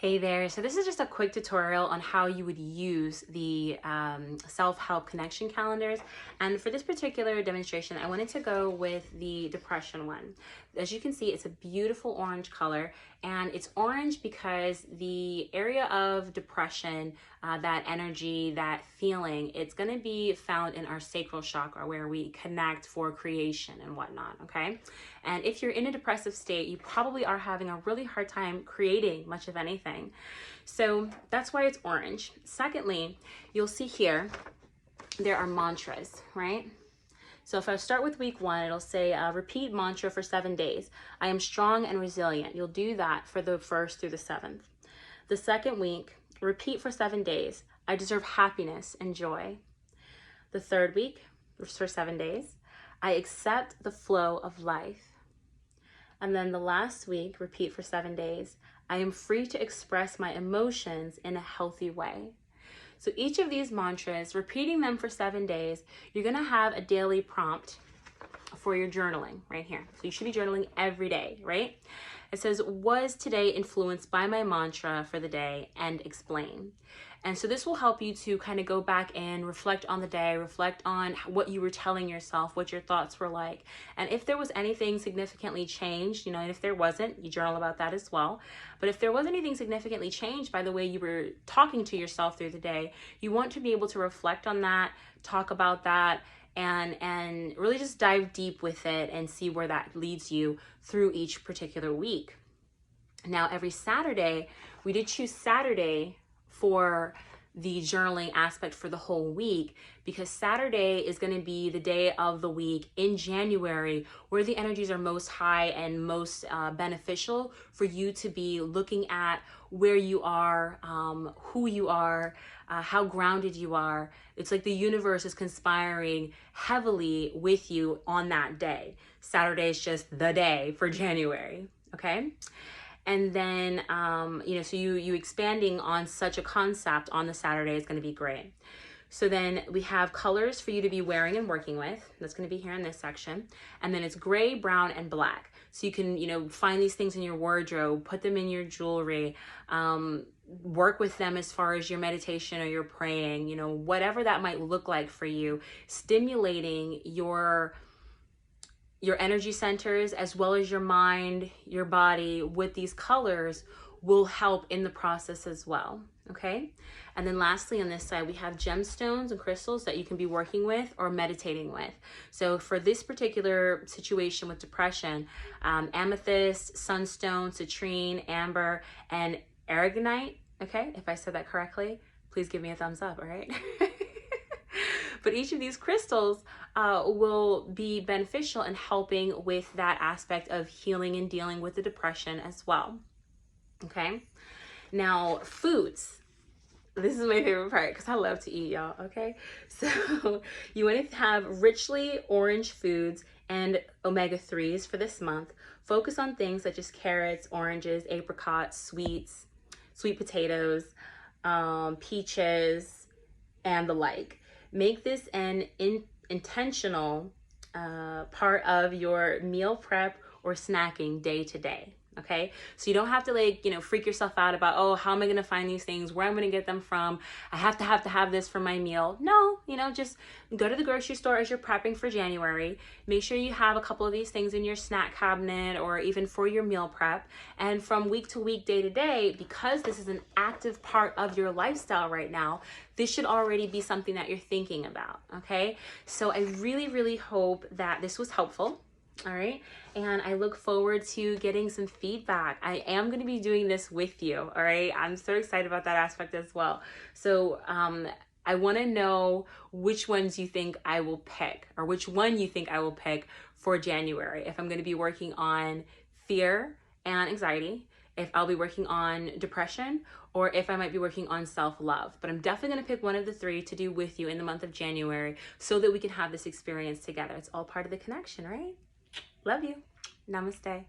Hey there, so this is just a quick tutorial on how you would use the self-help connection calendars. And for this particular demonstration, I wanted to go with the depression one. As you can see, it's a beautiful orange color, and it's orange because the area of depression, that energy, that feeling, it's gonna be found in our sacral chakra where we connect for creation and whatnot, okay? And if you're in a depressive state, you probably are having a really hard time creating much of anything. So that's why it's orange. Secondly, you'll see here, there are mantras, right? So if I start with week one, it'll say, repeat mantra for 7 days. I am strong and resilient. You'll do that for the 1st through the 7th. The second week, repeat for 7 days. I deserve happiness and joy. The third week, for 7 days, I accept the flow of life. And then the last week, repeat for 7 days. I am free to express my emotions in a healthy way. So each of these mantras, repeating them for 7 days, you're gonna have a daily prompt for your journaling right here. So you should be journaling every day, right? It says, was today influenced by my mantra for the day, and explain. And so this will help you to kind of go back and reflect on the day, reflect on what you were telling yourself, what your thoughts were like. And if there was anything significantly changed, and if there wasn't, you journal about that as well. But if there was anything significantly changed by the way you were talking to yourself through the day, you want to be able to reflect on that, talk about that, and really just dive deep with it and see where that leads you through each particular week. Now, every Saturday, we did choose Saturday for the journaling aspect for the whole week, because Saturday is going to be the day of the week in January where the energies are most high and most beneficial for you to be looking at where you are, who you are, how grounded you are. It's like the universe is conspiring heavily with you on that day. Saturday is just the day for January, okay? And then, so you expanding on such a concept on the Saturday is going to be great. So then we have colors for you to be wearing and working with. That's going to be here in this section. And then it's gray, brown, and black. So you can, find these things in your wardrobe, put them in your jewelry, work with them as far as your meditation or your praying, whatever that might look like for you, stimulating your energy centers as well as your mind, your body with these colors will help in the process as well, okay? And then lastly on this side, we have gemstones and crystals that you can be working with or meditating with. So for this particular situation with depression, amethyst, sunstone, citrine, amber, and aragonite, okay? If I said that correctly, please give me a thumbs up, all right? But each of these crystals will be beneficial in helping with that aspect of healing and dealing with the depression as well. Okay? Now, foods. This is my favorite part because I love to eat, y'all, okay? So you want to have richly orange foods and omega-3s for this month. Focus on things such as carrots, oranges, apricots, sweets, sweet potatoes, peaches, and the like. Make this an intentional part of your meal prep or snacking day to day, okay? So you don't have to freak yourself out about, oh, how am I gonna find these things, where I'm gonna get them from, I have to have this for my meal. No, just go to the grocery store as you're prepping for January. Make sure you have a couple of these things in your snack cabinet or even for your meal prep. And from week to week, day to day, because this is an active part of your lifestyle right now, this should already be something that you're thinking about, okay? So I really, really hope that this was helpful. All right, and I look forward to getting some feedback. I am going to be doing this with you, all right? I'm so excited about that aspect as well. So I want to know which ones you think I will pick, or which one you think I will pick for January. If I'm going to be working on fear and anxiety, if I'll be working on depression, or if I might be working on self-love. But I'm definitely going to pick one of the three to do with you in the month of January so that we can have this experience together. It's all part of the connection, right? Love you. Namaste.